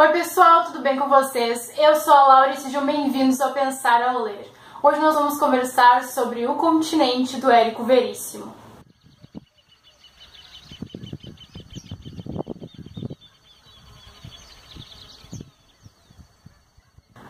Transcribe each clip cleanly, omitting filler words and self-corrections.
Oi pessoal, tudo bem com vocês? Eu sou a Laura e sejam bem-vindos ao Pensar ao Ler. Hoje nós vamos conversar sobre O Continente, do Érico Veríssimo.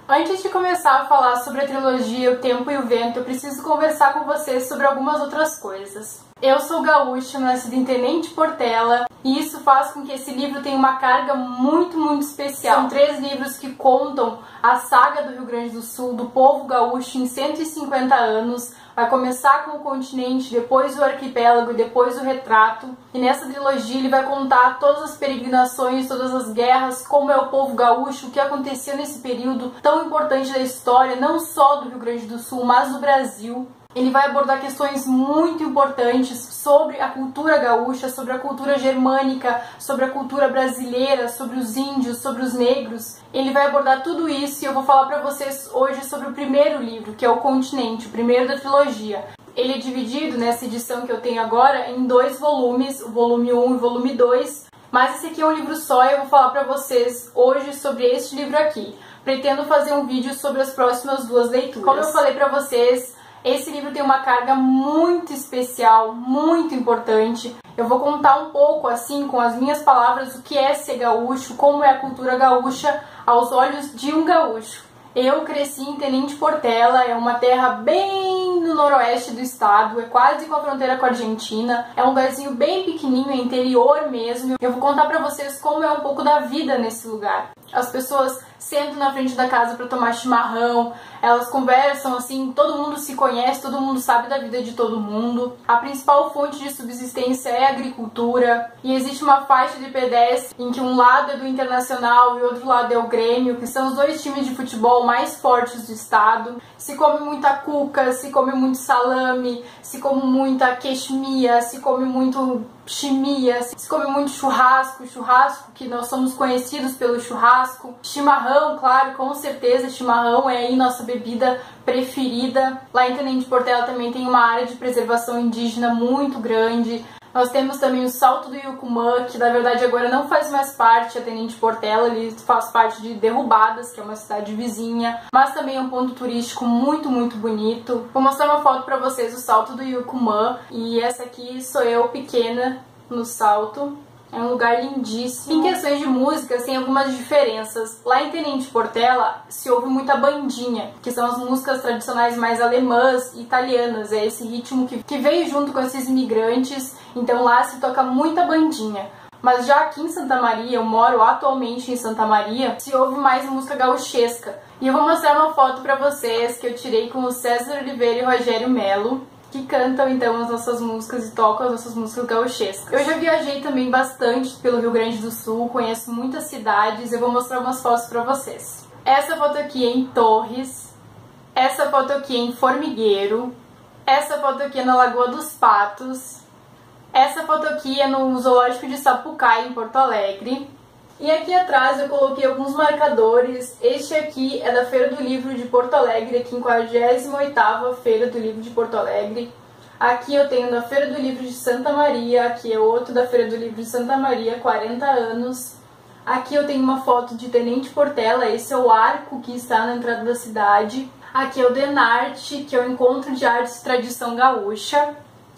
Antes de começar a falar sobre a trilogia O Tempo e o Vento, eu preciso conversar com vocês sobre algumas outras coisas. Eu sou gaúcha, nascida em Tenente Portela, e isso faz com que esse livro tenha uma carga muito especial. São 3 livros que contam a saga do Rio Grande do Sul, do povo gaúcho em 150 anos. Vai começar com o continente, depois o arquipélago e depois o retrato. E nessa trilogia ele vai contar todas as peregrinações, todas as guerras, como é o povo gaúcho, o que aconteceu nesse período tão importante da história, não só do Rio Grande do Sul, mas do Brasil. Ele vai abordar questões muito importantes sobre a cultura gaúcha, sobre a cultura germânica, sobre a cultura brasileira, sobre os índios, sobre os negros. Ele vai abordar tudo isso e eu vou falar para vocês hoje sobre o primeiro livro, que é O Continente, o primeiro da trilogia. Ele é dividido, nessa edição que eu tenho agora, em 2 volumes, o volume 1 e o volume 2. Mas esse aqui é um livro só e eu vou falar para vocês hoje sobre este livro aqui. Pretendo fazer um vídeo sobre as próximas 2 leituras. Como eu falei para vocês, esse livro tem uma carga muito especial, muito importante. Eu vou contar um pouco, assim, com as minhas palavras, o que é ser gaúcho, como é a cultura gaúcha aos olhos de um gaúcho. Eu cresci em Tenente Portela, é uma terra bem no noroeste do estado, é quase com a fronteira com a Argentina, é um lugarzinho bem pequenininho, é interior mesmo. Eu vou contar pra vocês como é um pouco da vida nesse lugar. As pessoas sentam na frente da casa para tomar chimarrão, elas conversam assim, todo mundo se conhece, todo mundo sabe da vida de todo mundo. A principal fonte de subsistência é a agricultura e existe uma faixa de pedestre em que um lado é do Internacional e o outro lado é o Grêmio, que são os 2 times de futebol mais fortes do estado. Se come muita cuca, se come muito salame, se come muita queixmia, se come muito chimia, se come muito churrasco que nós somos conhecidos pelo churrasco, chimarrão, claro, com certeza, chimarrão é aí nossa bebida preferida. Lá em Tenente Portela também tem uma área de preservação indígena muito grande. Nós temos também o Salto do Yucumã, que na verdade agora não faz mais parte da Tenente Portela, ele faz parte de Derrubadas, que é uma cidade vizinha, mas também é um ponto turístico muito bonito. Vou mostrar uma foto pra vocês do Salto do Yucumã, e essa aqui sou eu pequena no salto. É um lugar lindíssimo. Em questões de música, tem algumas diferenças. Lá em Tenente Portela se ouve muita bandinha, que são as músicas tradicionais mais alemãs e italianas. É esse ritmo que veio junto com esses imigrantes, então lá se toca muita bandinha. Mas já aqui em Santa Maria, eu moro atualmente em Santa Maria, se ouve mais música gauchesca. E eu vou mostrar uma foto pra vocês que eu tirei com o César Oliveira e o Rogério Melo, que cantam então as nossas músicas e tocam as nossas músicas gauchescas. Eu já viajei também bastante pelo Rio Grande do Sul, conheço muitas cidades, eu vou mostrar umas fotos pra vocês. Essa foto aqui é em Torres, essa foto aqui é em Formigueiro, essa foto aqui é na Lagoa dos Patos, essa foto aqui é no Zoológico de Sapucaí, em Porto Alegre. E aqui atrás eu coloquei alguns marcadores. Este aqui é da Feira do Livro de Porto Alegre, aqui em 48ª Feira do Livro de Porto Alegre. Aqui eu tenho da Feira do Livro de Santa Maria, aqui é outro da Feira do Livro de Santa Maria, 40 anos. Aqui eu tenho uma foto de Tenente Portela, esse é o arco que está na entrada da cidade. Aqui é o Denarte, que é o Encontro de Artes e Tradição Gaúcha.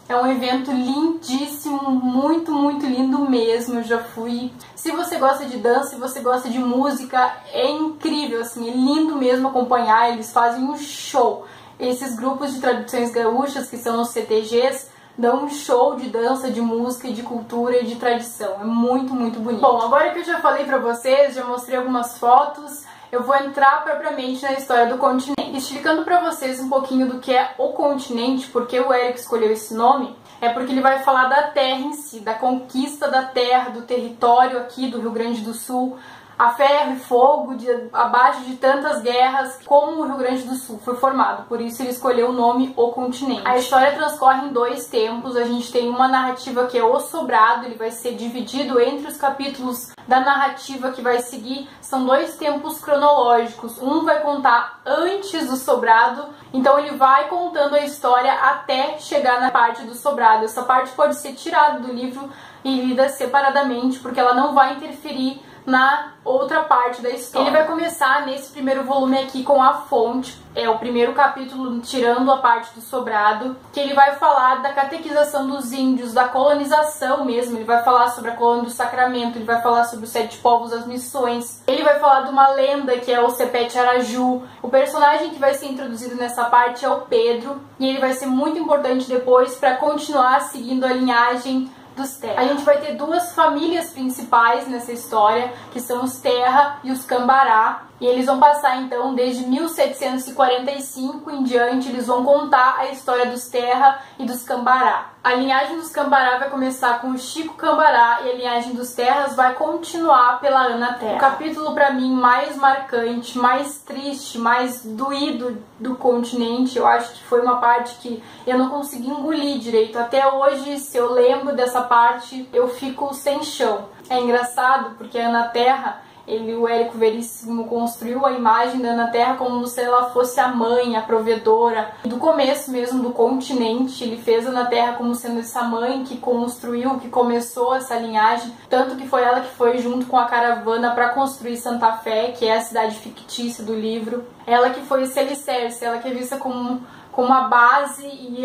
É um evento lindíssimo, muito lindo mesmo, eu já fui. Se você gosta de dança, se você gosta de música, é incrível, assim, é lindo mesmo acompanhar, eles fazem um show. Esses grupos de tradições gaúchas, que são os CTGs, dão um show de dança, de música, de cultura e de tradição, é muito bonito. Bom, agora que eu já falei pra vocês, já mostrei algumas fotos, eu vou entrar propriamente na história do continente. Explicando pra vocês um pouquinho do que é o continente, porque o Érico escolheu esse nome, é porque ele vai falar da terra em si, da conquista da terra, do território aqui do Rio Grande do Sul, a ferro e fogo, abaixo de tantas guerras, como o Rio Grande do Sul foi formado. Por isso ele escolheu o nome O Continente. A história transcorre em 2 tempos. A gente tem uma narrativa que é O Sobrado, ele vai ser dividido entre os capítulos da narrativa que vai seguir. São 2 tempos cronológicos. Um vai contar antes do Sobrado, então ele vai contando a história até chegar na parte do Sobrado. Essa parte pode ser tirada do livro e lida separadamente, porque ela não vai interferir na outra parte da história. Ele vai começar nesse primeiro volume aqui com a fonte, é o primeiro capítulo, tirando a parte do sobrado, que ele vai falar da catequização dos índios, da colonização mesmo. Ele vai falar sobre a colônia do Sacramento, ele vai falar sobre os 7 povos, as missões. Ele vai falar de uma lenda que é o Sepete Araju. O personagem que vai ser introduzido nessa parte é o Pedro, e ele vai ser muito importante depois para continuar seguindo a linhagem dos Terra. A gente vai ter 2 famílias principais nessa história, que são os Terra e os Cambará, e eles vão passar então desde 1745 em diante, eles vão contar a história dos Terra e dos Cambará. A linhagem dos Cambará vai começar com o Chico Cambará e a linhagem dos Terras vai continuar pela Ana Terra. O capítulo para mim mais marcante, mais triste, mais doído do continente, eu acho que foi uma parte que eu não consegui engolir direito. Até hoje, se eu lembro dessa parte, eu fico sem chão. É engraçado porque a Ana Terra, o Érico Veríssimo construiu a imagem da Ana Terra como se ela fosse a mãe, a provedora. Do começo mesmo do continente, ele fez a Ana Terra como sendo essa mãe que construiu, que começou essa linhagem. Tanto que foi ela que foi junto com a caravana para construir Santa Fé, que é a cidade fictícia do livro. Ela que foi esse alicerce, ela que é vista como a base. E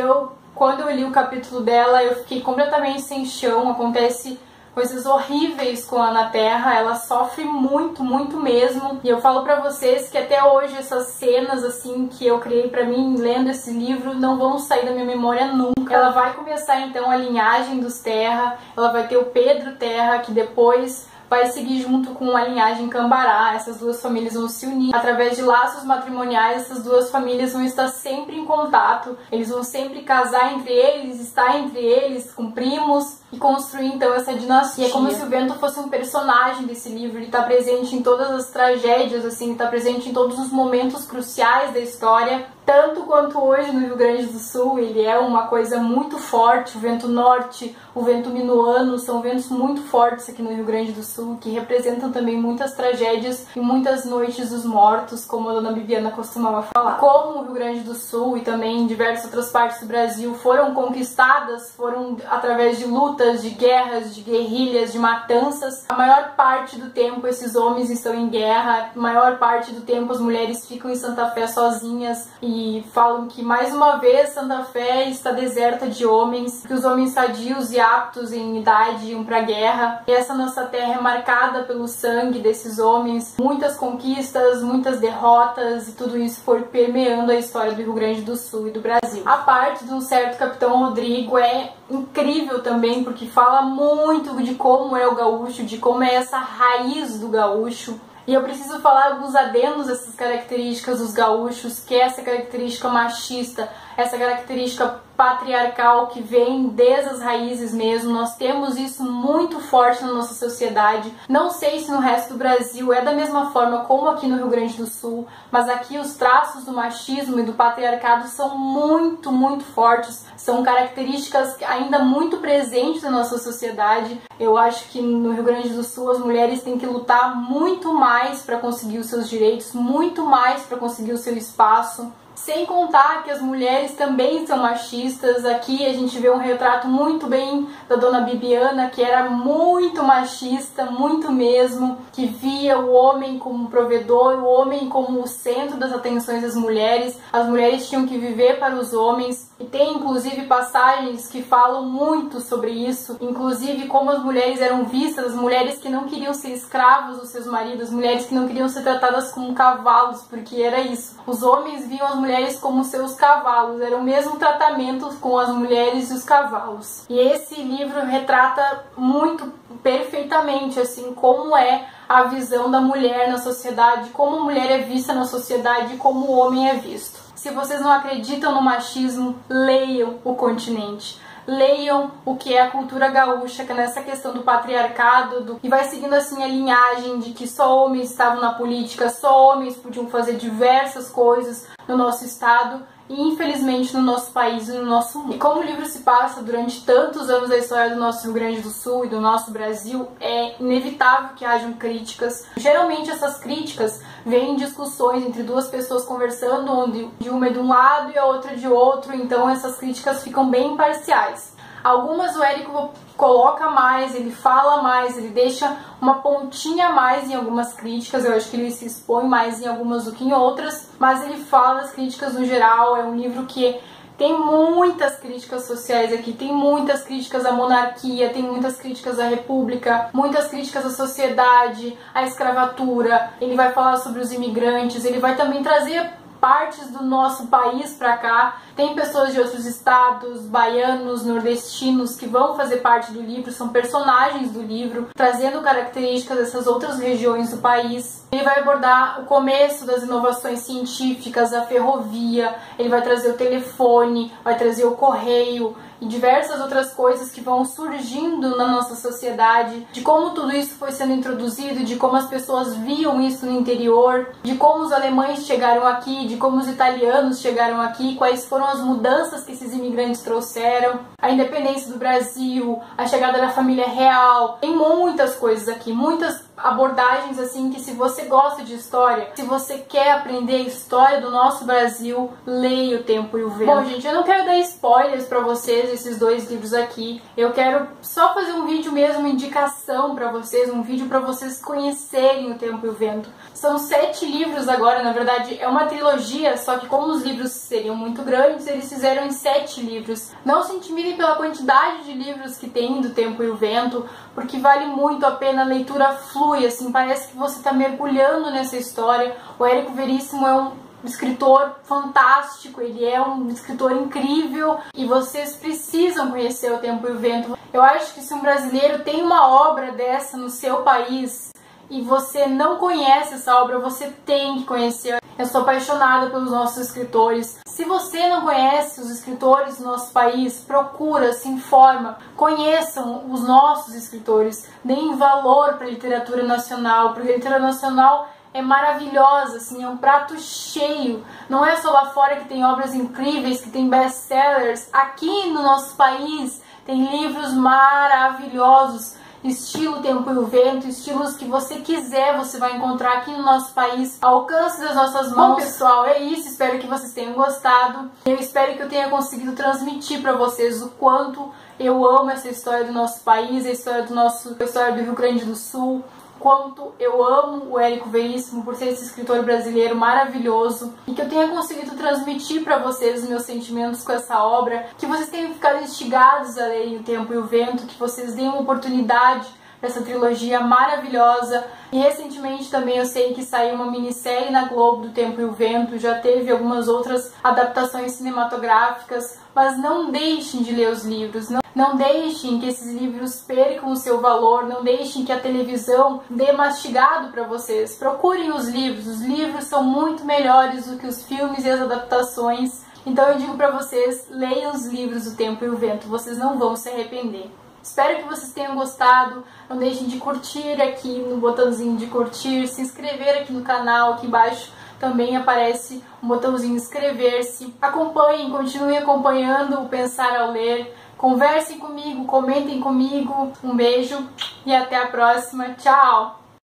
quando eu li o capítulo dela, eu fiquei completamente sem chão. Acontece coisas horríveis com a Ana Terra, ela sofre muito, muito mesmo. E eu falo pra vocês que até hoje essas cenas assim que eu criei pra mim lendo esse livro não vão sair da minha memória nunca. Ela vai começar então a linhagem dos Terra, ela vai ter o Pedro Terra, que depois vai seguir junto com a linhagem Cambará. Essas 2 famílias vão se unir através de laços matrimoniais. Essas 2 famílias vão estar sempre em contato, eles vão sempre casar entre eles, estar entre eles com primos e construir então essa dinastia. É como se o Vento fosse um personagem desse livro. Ele está presente em todas as tragédias, assim, ele está presente em todos os momentos cruciais da história. Tanto quanto hoje no Rio Grande do Sul, ele é uma coisa muito forte. O vento norte, o vento minuano, são ventos muito fortes aqui no Rio Grande do Sul, que representam também muitas tragédias e muitas noites dos mortos, como a dona Bibiana costumava falar. Como o Rio Grande do Sul e também diversas outras partes do Brasil foram conquistadas, foram através de lutas, de guerras, de guerrilhas, de matanças. A maior parte do tempo esses homens estão em guerra, a maior parte do tempo as mulheres ficam em Santa Fé sozinhas, e falam que mais uma vez Santa Fé está deserta de homens, que os homens sadios e aptos em idade iam para a guerra. E essa nossa terra é marcada pelo sangue desses homens, muitas conquistas, muitas derrotas, e tudo isso foi permeando a história do Rio Grande do Sul e do Brasil. A parte de um certo Capitão Rodrigo é incrível também, porque fala muito de como é o gaúcho, de como é essa raiz do gaúcho. E eu preciso falar alguns adendos dessas características dos gaúchos, que é essa característica machista, essa característica patriarcal que vem desde as raízes mesmo. Nós temos isso muito forte na nossa sociedade. Não sei se no resto do Brasil é da mesma forma como aqui no Rio Grande do Sul, mas aqui os traços do machismo e do patriarcado são muito, muito fortes. São características ainda muito presentes na nossa sociedade. Eu acho que no Rio Grande do Sul as mulheres têm que lutar muito mais para conseguir os seus direitos, muito mais para conseguir o seu espaço. Sem contar que as mulheres também são machistas. Aqui a gente vê um retrato muito bem da dona Bibiana, que era muito machista, muito mesmo, que via o homem como provedor, o homem como o centro das atenções das mulheres. As mulheres tinham que viver para os homens. E tem inclusive passagens que falam muito sobre isso, inclusive como as mulheres eram vistas, as mulheres que não queriam ser escravos dos seus maridos, as mulheres que não queriam ser tratadas como cavalos, porque era isso. Os homens viam as mulheres como seus cavalos, era o mesmo tratamento com as mulheres e os cavalos. E esse livro retrata muito perfeitamente assim como é a visão da mulher na sociedade, como a mulher é vista na sociedade e como o homem é visto. Se vocês não acreditam no machismo, leiam O Continente. Leiam o que é a cultura gaúcha, que é nessa questão do patriarcado, e vai seguindo assim a linhagem de que só homens estavam na política, só homens podiam fazer diversas coisas no nosso estado e infelizmente no nosso país e no nosso mundo. E como o livro se passa durante tantos anos da história do nosso Rio Grande do Sul e do nosso Brasil, é inevitável que hajam críticas. Geralmente essas críticas vêm em discussões entre duas pessoas conversando, onde uma é de um lado e a outra de outro, então essas críticas ficam bem imparciais. Algumas o Érico coloca mais, ele fala mais, ele deixa uma pontinha a mais em algumas críticas. Eu acho que ele se expõe mais em algumas do que em outras, mas ele fala as críticas no geral. É um livro que tem muitas críticas sociais aqui, tem muitas críticas à monarquia, tem muitas críticas à república, muitas críticas à sociedade, à escravatura. Ele vai falar sobre os imigrantes, ele vai também trazer partes do nosso país para cá. Tem pessoas de outros estados, baianos, nordestinos, que vão fazer parte do livro, são personagens do livro, trazendo características dessas outras regiões do país. Ele vai abordar o começo das inovações científicas, a ferrovia, ele vai trazer o telefone, vai trazer o correio e diversas outras coisas que vão surgindo na nossa sociedade, de como tudo isso foi sendo introduzido, de como as pessoas viam isso no interior, de como os alemães chegaram aqui, de como os italianos chegaram aqui, quais foram as mudanças que esses imigrantes trouxeram, a independência do Brasil, a chegada da família real. Tem muitas coisas aqui, muitas abordagens assim que, se você gosta de história, se você quer aprender a história do nosso Brasil, leia O Tempo e o Vento. Bom, gente, eu não quero dar spoilers pra vocês, esses dois livros aqui. Eu quero só fazer um vídeo mesmo, indicação pra vocês, um vídeo pra vocês conhecerem O Tempo e o Vento. São 7 livros agora, na verdade é uma trilogia, só que como os livros seriam muito grandes, eles fizeram em 7 livros. Não se intimidem pela quantidade de livros que tem do Tempo e o Vento, porque vale muito a pena, a leitura flui, assim, parece que você está mergulhando nessa história. O Érico Veríssimo é um escritor fantástico, ele é um escritor incrível e vocês precisam conhecer O Tempo e o Vento. Eu acho que se um brasileiro tem uma obra dessa no seu país e você não conhece essa obra, você tem que conhecer. Eu sou apaixonada pelos nossos escritores. Se você não conhece os escritores do nosso país, procura, se informa, conheçam os nossos escritores, deem valor para a literatura nacional, porque a literatura nacional é maravilhosa, assim, é um prato cheio. Não é só lá fora que tem obras incríveis, que tem best-sellers. Aqui no nosso país tem livros maravilhosos, estilo Tempo e o Vento, estilos que você quiser, você vai encontrar aqui no nosso país, ao alcance das nossas mãos. Bom, pessoal, é isso, espero que vocês tenham gostado. Eu espero que eu tenha conseguido transmitir para vocês o quanto eu amo essa história do nosso país, a história do Rio Grande do Sul, quanto eu amo o Érico Veríssimo por ser esse escritor brasileiro maravilhoso, e que eu tenha conseguido transmitir para vocês os meus sentimentos com essa obra, que vocês tenham ficado instigados a lerem O Tempo e o Vento, que vocês deem uma oportunidade dessa trilogia maravilhosa. E recentemente também eu sei que saiu uma minissérie na Globo do Tempo e o Vento, já teve algumas outras adaptações cinematográficas, mas não deixem de ler os livros, não deixem que esses livros percam o seu valor, não deixem que a televisão dê mastigado para vocês. Procurem os livros são muito melhores do que os filmes e as adaptações. Então eu digo para vocês, leiam os livros do Tempo e o Vento, vocês não vão se arrepender. Espero que vocês tenham gostado, não deixem de curtir aqui no botãozinho de curtir, se inscrever aqui no canal, aqui embaixo também aparece um botãozinho inscrever-se. Acompanhem, continuem acompanhando o Pensar ao Ler, conversem comigo, comentem comigo, um beijo e até a próxima, tchau!